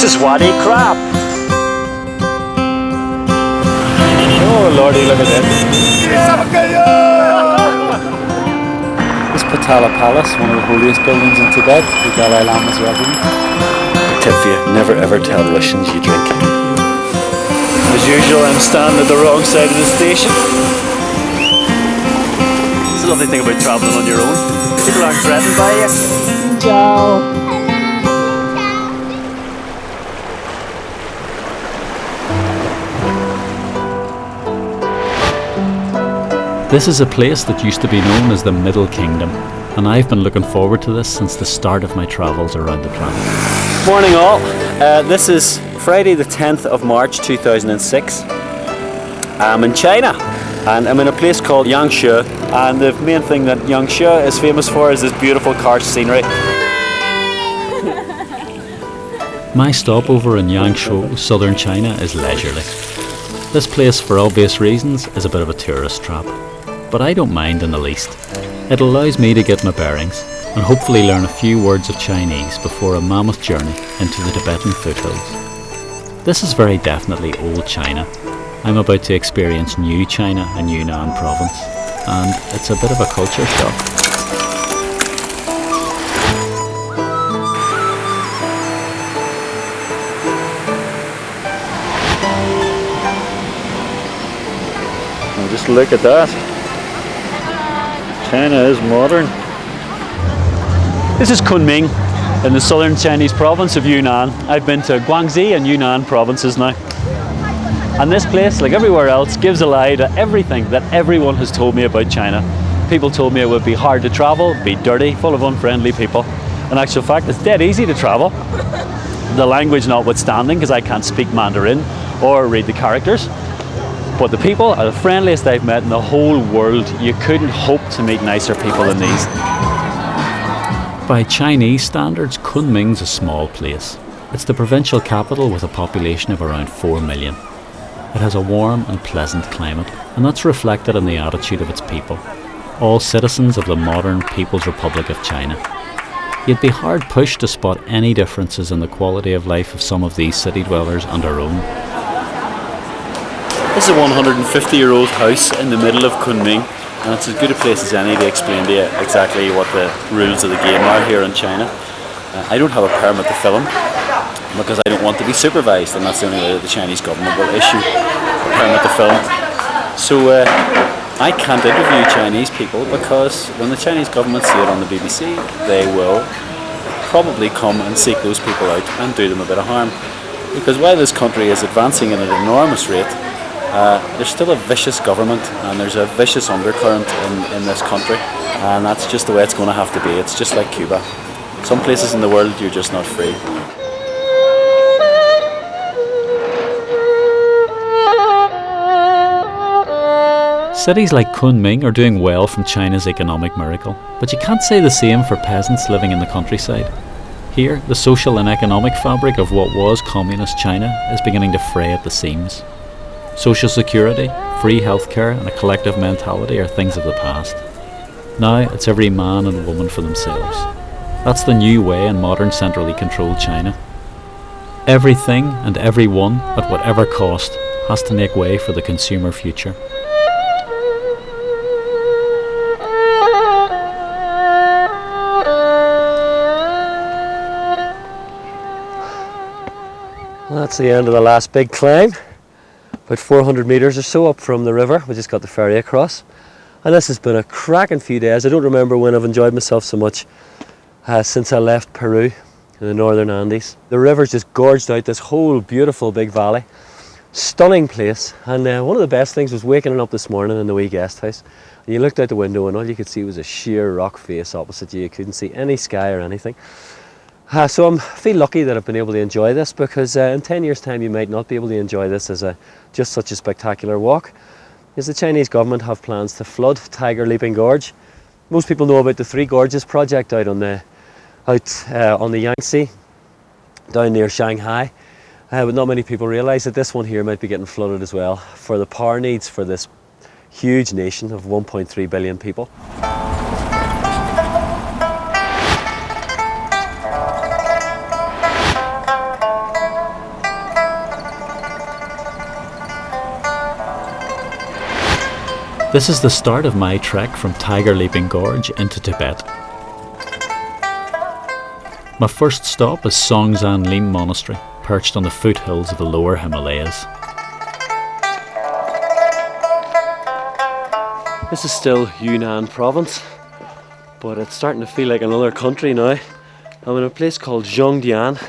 This is Wadi Crap. Oh lordy, look at this. This Patala Palace, one of the holiest buildings in Tibet, the Dalai Lama's residence. A tip for you, never ever tell Russians you drink. As usual, I'm standing at the wrong side of the station. It's the lovely thing about travelling on your own. People aren't threatened by you. Ciao. This is a place that used to be known as the Middle Kingdom, and I've been looking forward to this since the start of my travels around the planet. Morning all, this is Friday the 10th of March 2006. I'm in China, and I'm in a place called Yangshe, and the main thing that Yangshe is famous for is this beautiful karst scenery. My stopover in Yangshe, southern China, is leisurely. This place, for obvious reasons, is a bit of a tourist trap. But I don't mind in the least. It allows me to get my bearings and hopefully learn a few words of Chinese before a mammoth journey into the Tibetan foothills. This is very definitely old China. I'm about to experience new China in Yunnan province, and it's a bit of a culture shock. Now just look at that. China is modern. This is Kunming in the southern Chinese province of Yunnan. I've been to Guangxi and Yunnan provinces now. And this place, like everywhere else, gives a lie to everything that everyone has told me about China. People told me it would be hard to travel, be dirty, full of unfriendly people. In actual fact, it's dead easy to travel. The language notwithstanding, because I can't speak Mandarin or read the characters. But the people are the friendliest I've met in the whole world. You couldn't hope to meet nicer people than these. By Chinese standards, Kunming's a small place. It's the provincial capital with a population of around 4 million. It has a warm and pleasant climate, and that's reflected in the attitude of its people. All citizens of the modern People's Republic of China. You'd be hard pushed to spot any differences in the quality of life of some of these city dwellers and our own. This is a 150-year-old house in the middle of Kunming, and it's as good a place as any to explain to you exactly what the rules of the game are here in China. I don't have a permit to film because I don't want to be supervised, and that's the only way that the Chinese government will issue a permit to film. So I can't interview Chinese people because when the Chinese government see it on the BBC, they will probably come and seek those people out and do them a bit of harm. Because while this country is advancing at an enormous rate, there's still a vicious government and there's a vicious undercurrent in this country, and that's just the way it's going to have to be. It's just like Cuba. Some places in the world you're just not free. Cities like Kunming are doing well from China's economic miracle, but you can't say the same for peasants living in the countryside. Here, the social and economic fabric of what was communist China is beginning to fray at the seams. Social security, free healthcare and a collective mentality are things of the past. Now it's every man and woman for themselves. That's the new way in modern centrally controlled China. Everything and everyone, at whatever cost, has to make way for the consumer future. Well, that's the end of the last big climb. About 400 metres or so up from the river. We just got the ferry across. And this has been a cracking few days. I don't remember when I've enjoyed myself so much since I left Peru in the northern Andes. The river's just gorged out this whole beautiful big valley. Stunning place. And one of the best things was waking up this morning in the wee guest house. And you looked out the window and all you could see was a sheer rock face opposite you. You couldn't see any sky or anything. So I feel lucky that I've been able to enjoy this, because in 10 years' time you might not be able to enjoy this as just such a spectacular walk. Because the Chinese government have plans to flood Tiger Leaping Gorge. Most people know about the Three Gorges project out on the Yangtze, down near Shanghai. But not many people realise that this one here might be getting flooded as well for the power needs for this huge nation of 1.3 billion people. This is the start of my trek from Tiger Leaping Gorge into Tibet. My first stop is Songsan Lim Monastery, perched on the foothills of the lower Himalayas. This is still Yunnan province, but it's starting to feel like another country now. I'm in a place called Zhongdian,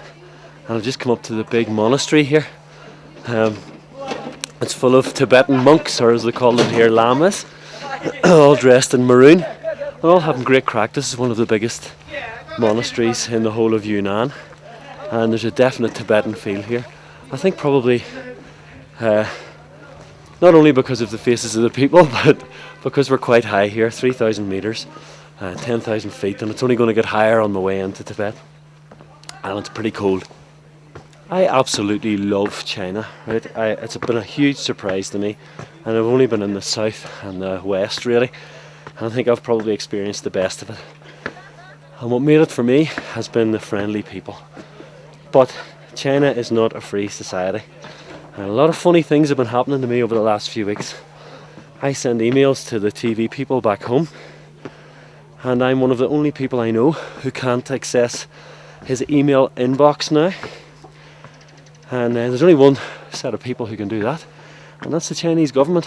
and I've just come up to the big monastery here. It's full of Tibetan monks, or as they call them here, lamas, all dressed in maroon, and all having great crack. This is one of the biggest monasteries in the whole of Yunnan, and there's a definite Tibetan feel here. I think probably not only because of the faces of the people, but because we're quite high here, 3,000 metres, 10,000 feet, and it's only going to get higher on the way into Tibet, and it's pretty cold. I absolutely love China, right? It's been a huge surprise to me, and I've only been in the south and the west really, and I think I've probably experienced the best of it. And what made it for me has been the friendly people. But China is not a free society, and a lot of funny things have been happening to me over the last few weeks. I send emails to the TV people back home, and I'm one of the only people I know who can't access his email inbox now. And there's only one set of people who can do that, and that's the Chinese government.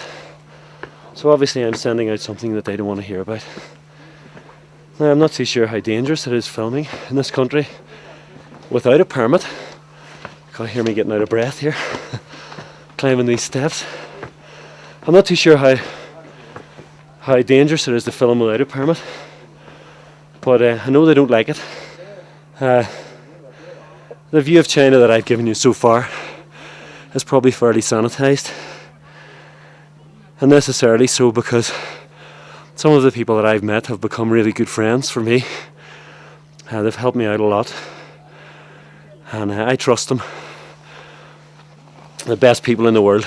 So obviously I'm sending out something that they don't want to hear about. Now, I'm not too sure how dangerous it is filming in this country without a permit. You can hear me getting out of breath here, climbing these steps. I'm not too sure how dangerous it is to film without a permit, but I know they don't like it. The view of China that I've given you so far is probably fairly sanitised, and necessarily so because some of the people that I've met have become really good friends for me. They've helped me out a lot, and I trust them. The best people in the world.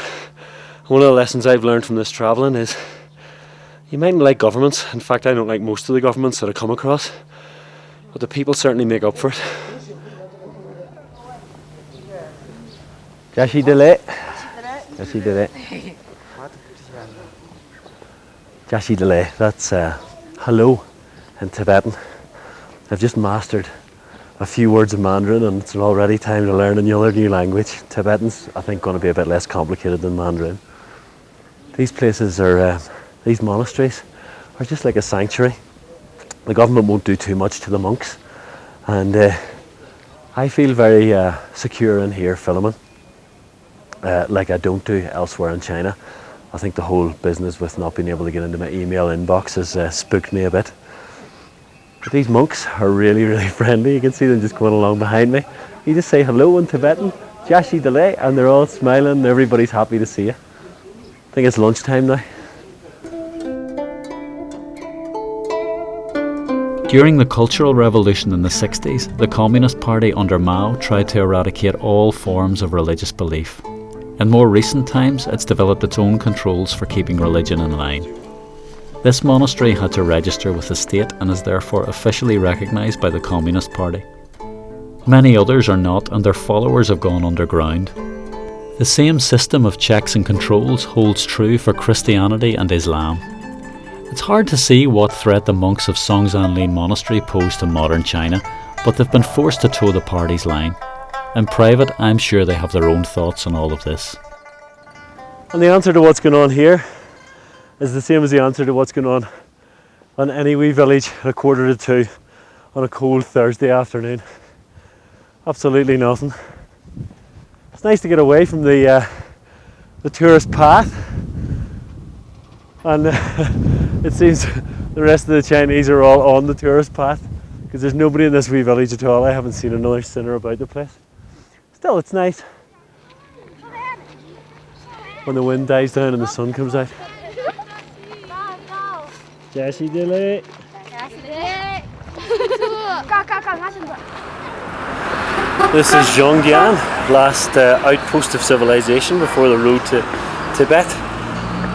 One of the lessons I've learned from this travelling is you mightn't like governments. In fact, I don't like most of the governments that I come across, but the people certainly make up for it. Jashi dele. Jashi dele. Jashi dele. That's hello in Tibetan. I've just mastered a few words of Mandarin, and it's already time to learn another new language. Tibetan's, I think, going to be a bit less complicated than Mandarin. These places are, these monasteries are just like a sanctuary. The government won't do too much to the monks, and I feel very secure in here filming. Like I don't do elsewhere in China. I think the whole business with not being able to get into my email inbox has spooked me a bit. But these monks are really, really friendly. You can see them just going along behind me. You just say hello in Tibetan, Jashi Dele, and they're all smiling and everybody's happy to see you. I think it's lunchtime now. During the Cultural Revolution in the 60s, the Communist Party under Mao tried to eradicate all forms of religious belief. In more recent times, it's developed its own controls for keeping religion in line. This monastery had to register with the state and is therefore officially recognised by the Communist Party. Many others are not, and their followers have gone underground. The same system of checks and controls holds true for Christianity and Islam. It's hard to see what threat the monks of Songsan Lim Monastery pose to modern China, but they've been forced to toe the party's line. In private, I'm sure they have their own thoughts on all of this. And the answer to what's going on here is the same as the answer to what's going on any wee village at 1:45 on a cold Thursday afternoon. Absolutely nothing. It's nice to get away from the tourist path, and it seems the rest of the Chinese are all on the tourist path because there's nobody in this wee village at all. I haven't seen another sinner about the place. Still, it's nice when the wind dies down and the sun comes out. Jashi dele. This is Zhongdian, last outpost of civilization before the road to Tibet.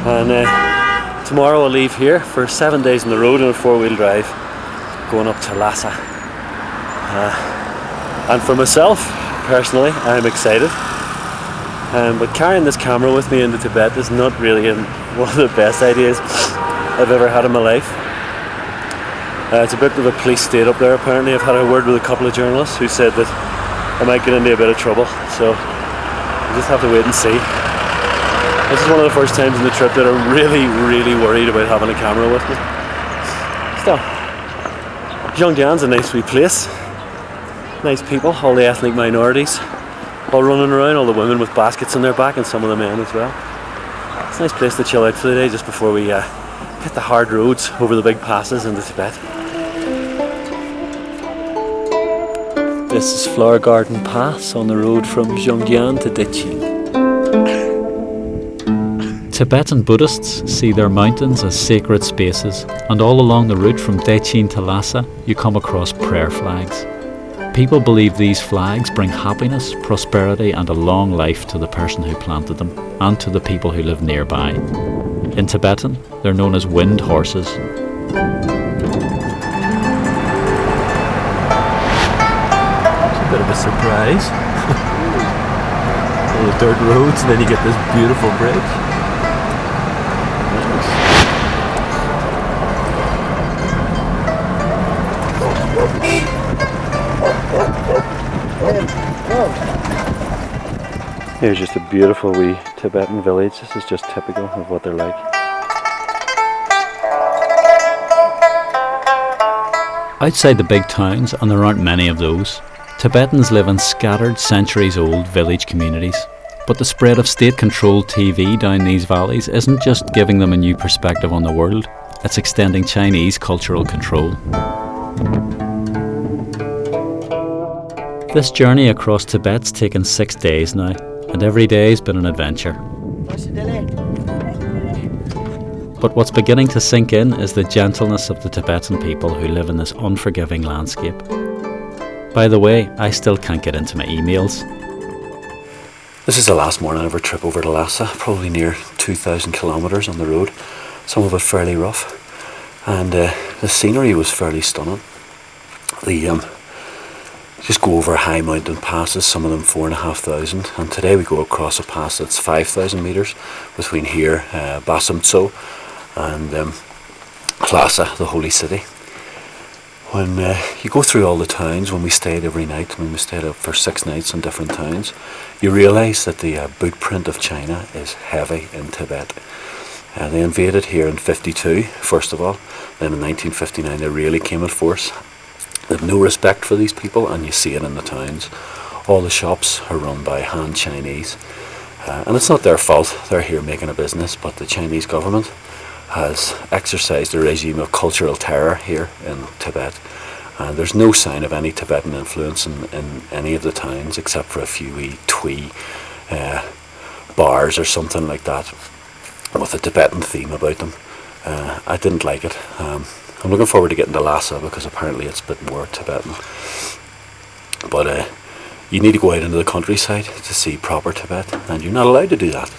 And tomorrow I'll leave here for 7 days on the road in a 4-wheel drive, going up to Lhasa. And for myself, personally, I'm excited. But carrying this camera with me into Tibet is not really one of the best ideas. I've ever had in my life. It's a bit of a police state up there apparently. I've had a word with a couple of journalists who said that I might get into a bit of trouble, so we'll just have to wait and see. This is one of the first times in the trip that I'm really, really worried about having a camera with me. Still, Zhongjian's a nice wee place. Nice people, all the ethnic minorities, all running around, all the women with baskets on their back and some of the men as well. It's a nice place to chill out for the day just before we hit the hard roads over the big passes into Tibet. This is Flower Garden Pass on the road from Zhongjian to Dechin. Tibetan Buddhists see their mountains as sacred spaces, and all along the route from Dechin to Lhasa you come across prayer flags. People believe these flags bring happiness, prosperity and a long life to the person who planted them and to the people who live nearby. In Tibetan, they're known as wind horses. It's a bit of a surprise. All the dirt roads and then you get this beautiful bridge. Here's just a beautiful wee Tibetan village. This is just typical of what they're like. Outside the big towns, and there aren't many of those, Tibetans live in scattered, centuries-old village communities. But the spread of state-controlled TV down these valleys isn't just giving them a new perspective on the world, it's extending Chinese cultural control. This journey across Tibet's taken 6 days now, and every day's been an adventure. But what's beginning to sink in is the gentleness of the Tibetan people who live in this unforgiving landscape. By the way, I still can't get into my emails. This is the last morning of our trip over to Lhasa, probably near 2,000 kilometres on the road, some of it fairly rough, and the scenery was fairly stunning. Just go over high mountain passes, some of them 4,500, and today we go across a pass that's 5,000 metres between here, Basamtso, and Lhasa, the holy city. When you go through all the towns, when we stayed every night, when we stayed up for 6 nights in different towns, you realise that the bootprint of China is heavy in Tibet. They invaded here in 52, first of all, then in 1959 they really came in force. They have no respect for these people, and you see it in the towns. All the shops are run by Han Chinese, and it's not their fault, they're here making a business, but the Chinese government has exercised a regime of cultural terror here in Tibet. There's no sign of any Tibetan influence in any of the towns except for a few wee twee bars or something like that with a Tibetan theme about them. I didn't like it. I'm looking forward to getting to Lhasa because apparently it's a bit more Tibetan. But you need to go out into the countryside to see proper Tibet, and you're not allowed to do that.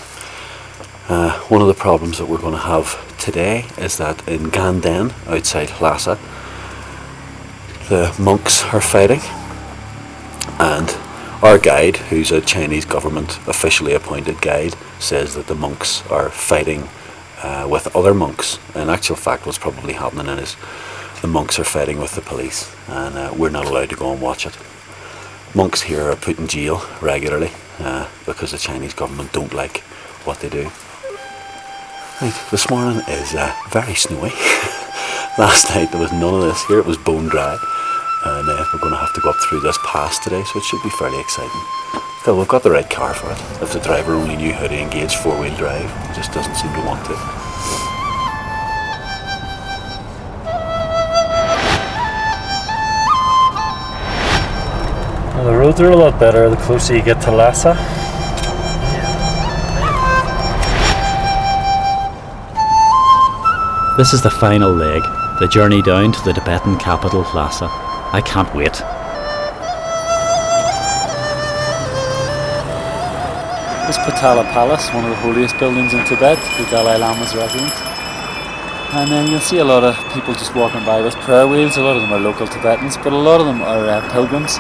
One of the problems that we're going to have today is that in Ganden, outside Lhasa, the monks are fighting, and our guide, who's a Chinese government officially appointed guide, says that the monks are fighting with other monks. In actual fact, what's probably happening is the monks are fighting with the police, and we're not allowed to go and watch it. Monks here are put in jail regularly because the Chinese government don't like what they do. Right, this morning is very snowy. Last night there was none of this here, it was bone dry, and we're going to have to go up through this pass today, so it should be fairly exciting. Still, we've got the right car for it. If the driver only knew how to engage four-wheel drive, he just doesn't seem to want to. Well, the roads are a lot better the closer you get to Lhasa. This is the final leg, the journey down to the Tibetan capital Lhasa. I can't wait. This Potala Palace, one of the holiest buildings in Tibet, the Dalai Lama's residence. And then you'll see a lot of people just walking by with prayer wheels. A lot of them are local Tibetans, but a lot of them are pilgrims.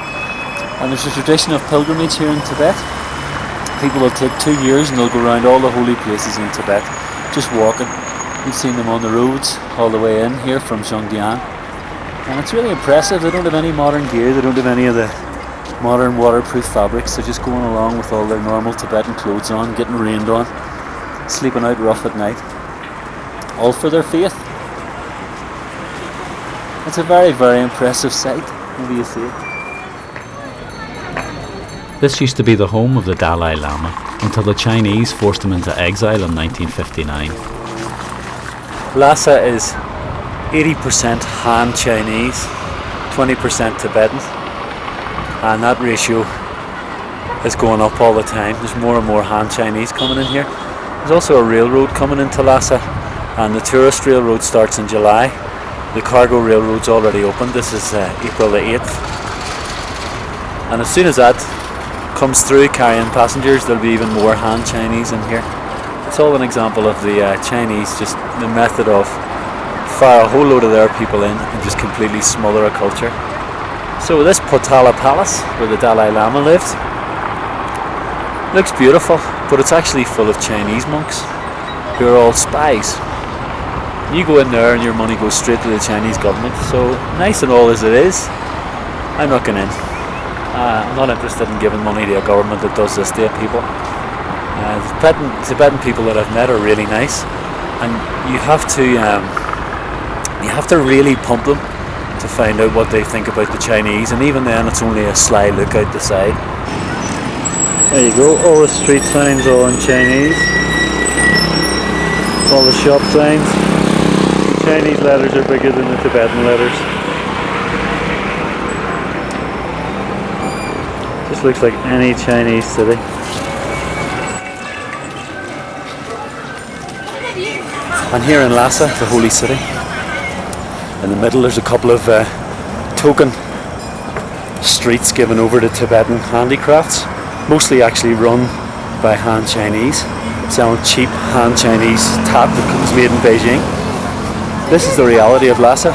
And there's a tradition of pilgrimage here in Tibet. People will take 2 years and they'll go around all the holy places in Tibet, just walking. We've seen them on the roads all the way in here from Zhongdian. And it's really impressive. They don't have any modern gear, they don't have any of the modern waterproof fabrics. They're just going along with all their normal Tibetan clothes on, getting rained on, sleeping out rough at night. All for their faith. It's a very, very impressive sight. Maybe you see it. This used to be the home of the Dalai Lama until the Chinese forced him into exile in 1959. Lhasa is 80% Han Chinese, 20% Tibetan, and that ratio is going up all the time. There's more and more Han Chinese coming in here. There's also a railroad coming into Lhasa, and the tourist railroad starts in July. The cargo railroad's already opened. This is April the 8th, and as soon as that comes through carrying passengers, there'll be even more Han Chinese in here. It's all an example of the Chinese, just the method of fire a whole load of their people in and just completely smother a culture. So this Potala Palace, where the Dalai Lama lived, looks beautiful, but it's actually full of Chinese monks who are all spies. You go in there and your money goes straight to the Chinese government. So nice and all as it is, I'm not going in. I'm not interested in giving money to a government that does this to people. The Tibetan people that I've met are really nice, and you have to really pump them to find out what they think about the Chinese, and even then it's only a sly look out the side. There you go, all the street signs all in Chinese, all the shop signs. The Chinese letters are bigger than the Tibetan letters. Just looks like any Chinese city. And here in Lhasa, the holy city, in the middle there's a couple of token streets given over to Tibetan handicrafts, mostly actually run by Han Chinese, selling cheap Han Chinese tat that was made in Beijing. This is the reality of Lhasa.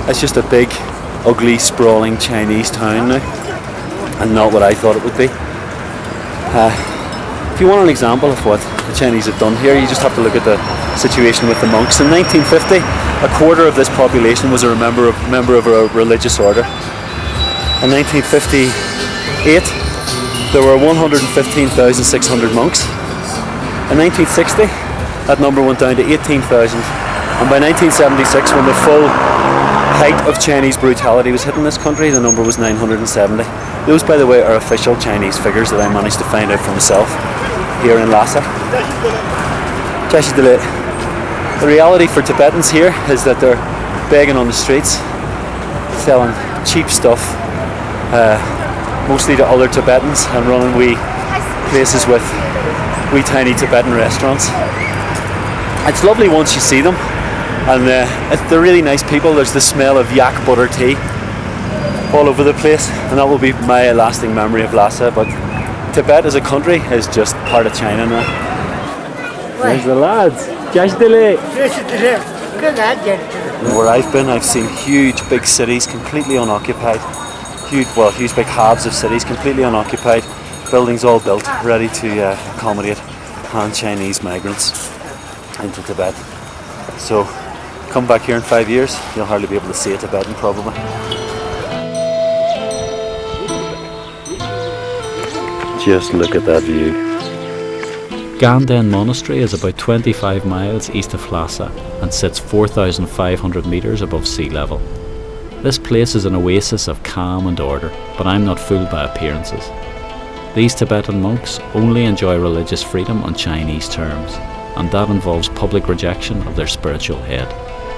It's just a big, ugly, sprawling Chinese town now, and not what I thought it would be. If you want an example of what the Chinese have done here, you just have to look at the situation with the monks. In 1950, a quarter of this population was a member of a religious order. In 1958, there were 115,600 monks. In 1960, that number went down to 18,000. And by 1976, when the full height of Chinese brutality was hitting this country, the number was 970. Those, by the way, are official Chinese figures that I managed to find out for myself here in Lhasa. The reality for Tibetans here is that they're begging on the streets, selling cheap stuff, mostly to other Tibetans, and running wee places with wee tiny Tibetan restaurants. It's lovely once you see them, and they're really nice people. There's the smell of yak butter tea all over the place, and that will be my lasting memory of Lhasa. But Tibet as a country is just part of China now. There's the lads. Where I've been, I've seen huge big cities completely unoccupied. Huge big halves of cities completely unoccupied. Buildings all built, ready to accommodate Han Chinese migrants into Tibet. So come back here in 5 years, you'll hardly be able to see a Tibetan probably. Just look at that view. Ganden Monastery is about 25 miles east of Lhasa and sits 4,500 metres above sea level. This place is an oasis of calm and order, but I'm not fooled by appearances. These Tibetan monks only enjoy religious freedom on Chinese terms, and that involves public rejection of their spiritual head,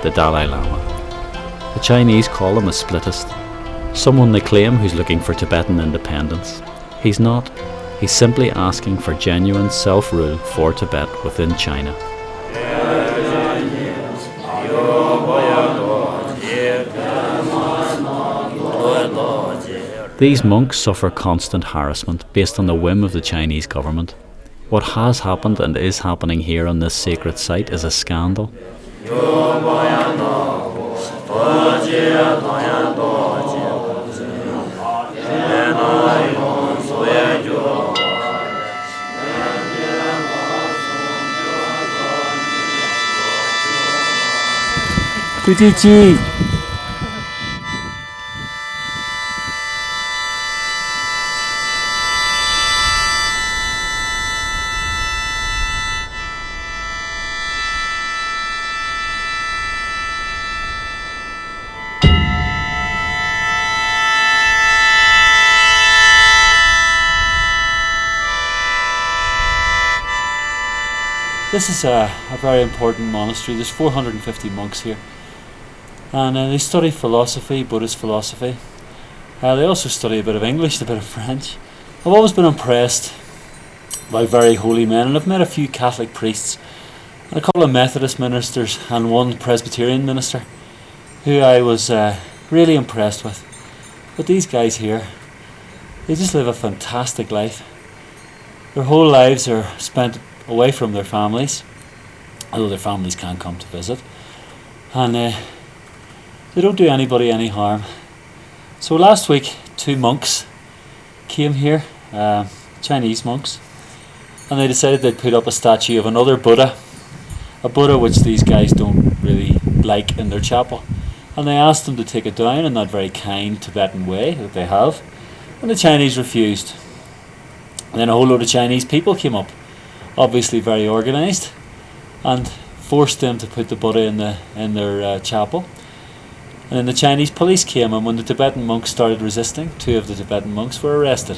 the Dalai Lama. The Chinese call him a splittist, someone they claim who's looking for Tibetan independence. He's not. He's simply asking for genuine self-rule for Tibet within China. These monks suffer constant harassment based on the whim of the Chinese government. What has happened and is happening here on this sacred site is a scandal. Kuchichi. This is a very important monastery. There's 450 monks here, and they study philosophy, Buddhist philosophy. They also study a bit of English, a bit of French. I've always been impressed by very holy men, and I've met a few Catholic priests, and a couple of Methodist ministers, and one Presbyterian minister, who I was really impressed with. But these guys here, they just live a fantastic life. Their whole lives are spent away from their families, although their families can come to visit, and they don't do anybody any harm. So last week 2 monks came here, Chinese monks, and they decided they'd put up a statue of another Buddha, a Buddha which these guys don't really like in their chapel, and they asked them to take it down in that very kind Tibetan way that they have, and the Chinese refused. And then a whole load of Chinese people came up, obviously very organised, and forced them to put the Buddha in their chapel. And then the Chinese police came, and when the Tibetan monks started resisting, 2 of the Tibetan monks were arrested,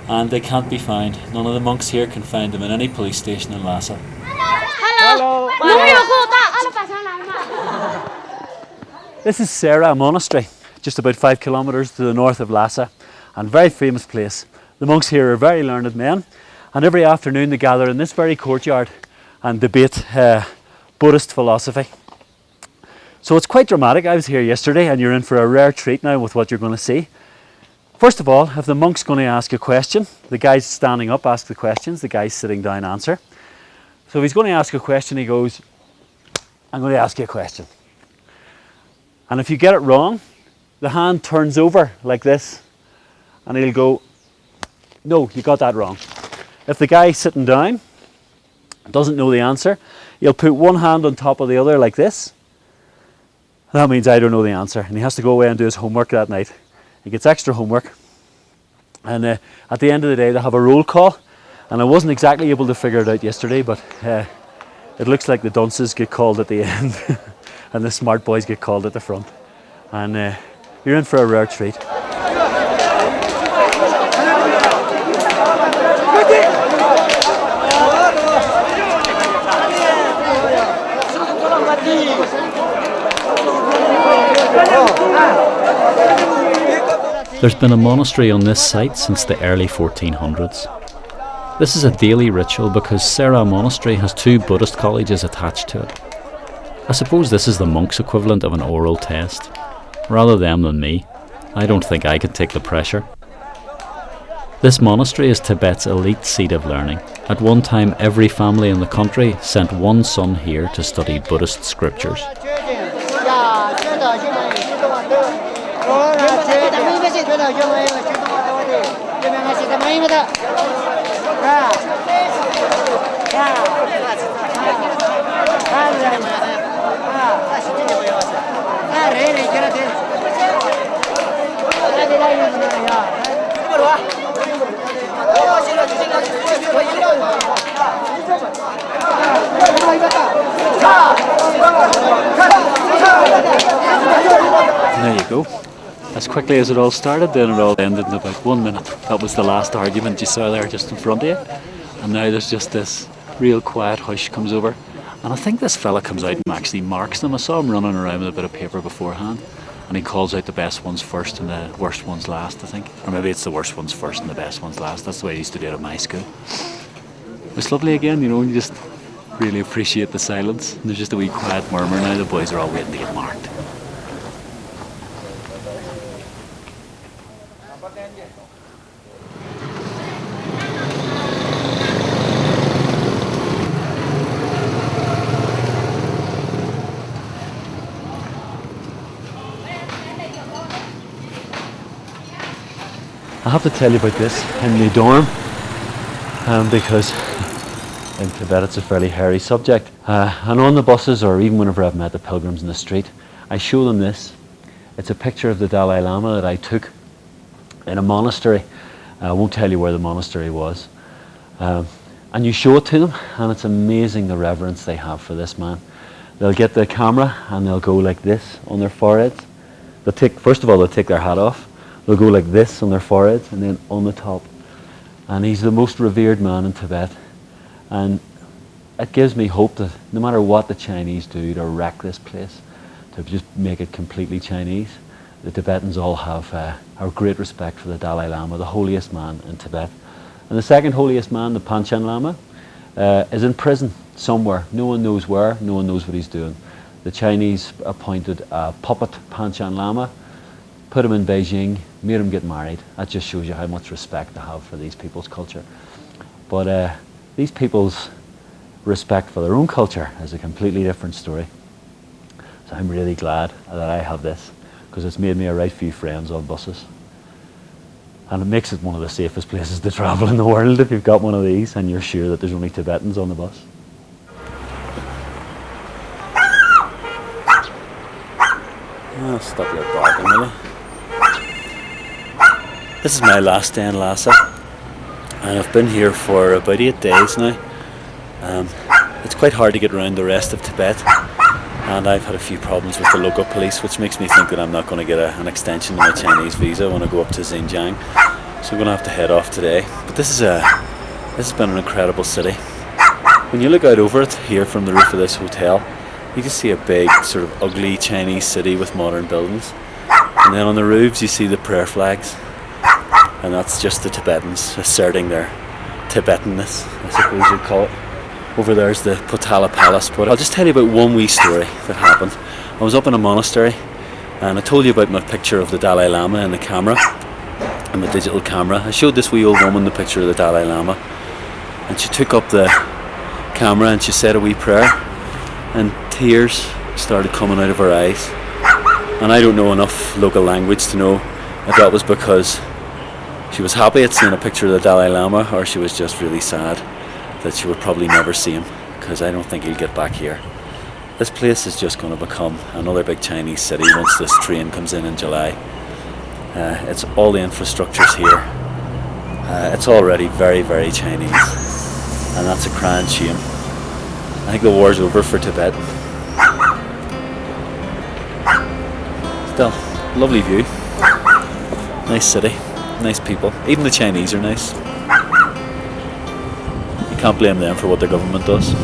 and they can't be found. None of the monks here can find them in any police station in Lhasa. Hello. This is Sera Monastery, just about 5 kilometres to the north of Lhasa, and a very famous place. The monks here are very learned men, and every afternoon they gather in this very courtyard and debate Buddhist philosophy. So it's quite dramatic. I was here yesterday, and you're in for a rare treat now with what you're going to see. First of all, if the monk's going to ask a question, the guys standing up ask the questions, the guys sitting down answer. So if he's going to ask a question, he goes, I'm going to ask you a question. And if you get it wrong, the hand turns over like this, and he'll go, no, you got that wrong. If the guy sitting down doesn't know the answer, he'll put one hand on top of the other like this. That means I don't know the answer, and he has to go away and do his homework that night. He gets extra homework, and at the end of the day they have a roll call, and I wasn't exactly able to figure it out yesterday, but it looks like the dunces get called at the end and the smart boys get called at the front, and you're in for a rare treat. There's been a monastery on this site since the early 1400s. This is a daily ritual because Sera Monastery has 2 Buddhist colleges attached to it. I suppose this is the monks' equivalent of an oral test. Rather them than me. I don't think I could take the pressure. This monastery is Tibet's elite seat of learning. At one time, every family in the country sent one son here to study Buddhist scriptures. There you go. As quickly as it all started, then it all ended in about 1 minute. That was the last argument you saw there just in front of you. And now there's just this real quiet hush comes over. And I think this fella comes out and actually marks them. I saw him running around with a bit of paper beforehand. And he calls out the best ones first and the worst ones last, I think. Or maybe it's the worst ones first and the best ones last. That's the way I used to do it at my school. It's lovely again, you know, and you just really appreciate the silence. And there's just a wee quiet murmur now. The boys are all waiting to get marked. I have to tell you about this in the dorm because in Tibet it's a fairly hairy subject. And on the buses, or even whenever I've met the pilgrims in the street, I show them this. It's a picture of the Dalai Lama that I took in a monastery. I won't tell you where the monastery was. And you show it to them, and it's amazing the reverence they have for this man. They'll get the camera and they'll go like this on their foreheads. First of all, they'll take their hat off. They'll go like this on their foreheads and then on the top. And he's the most revered man in Tibet. And it gives me hope that no matter what the Chinese do to wreck this place, to just make it completely Chinese, the Tibetans all have our great respect for the Dalai Lama, the holiest man in Tibet. And the second holiest man, the Panchen Lama, is in prison somewhere. No one knows where, no one knows what he's doing. The Chinese appointed a puppet Panchen Lama, put him in Beijing, made him get married. That just shows you how much respect they have for these people's culture. But these people's respect for their own culture is a completely different story. So I'm really glad that I have this, because it's made me a right few friends on buses. And it makes it one of the safest places to travel in the world if you've got one of these and you're sure that there's only Tibetans on the bus. I'll stop your barking, will I? This is my last day in Lhasa, and I've been here for about 8 days now. It's quite hard to get around the rest of Tibet, and I've had a few problems with the local police, which makes me think that I'm not going to get an extension to my Chinese visa when I go up to Xinjiang. So I'm going to have to head off today. But this has been an incredible city. When you look out over it here from the roof of this hotel, you just see a big sort of ugly Chinese city with modern buildings. And then on the roofs you see the prayer flags. And that's just the Tibetans asserting their Tibetanness, I suppose you'd call it. Over there's the Potala Palace. But I'll just tell you about one wee story that happened. I was up in a monastery, and I told you about my picture of the Dalai Lama in the camera, in the digital camera. I showed this wee old woman the picture of the Dalai Lama, and she took up the camera and she said a wee prayer, and tears started coming out of her eyes. And I don't know enough local language to know if that was because she was happy at seeing a picture of the Dalai Lama, or she was just really sad that she would probably never see him, because I don't think he'll get back here. This place is just going to become another big Chinese city once this train comes in July. It's all the infrastructure's here. It's already very, very Chinese, and that's a crying shame. I think the war's over for Tibet. Still, lovely view. Nice city, nice people. Even the Chinese are nice. You can't blame them for what their government does.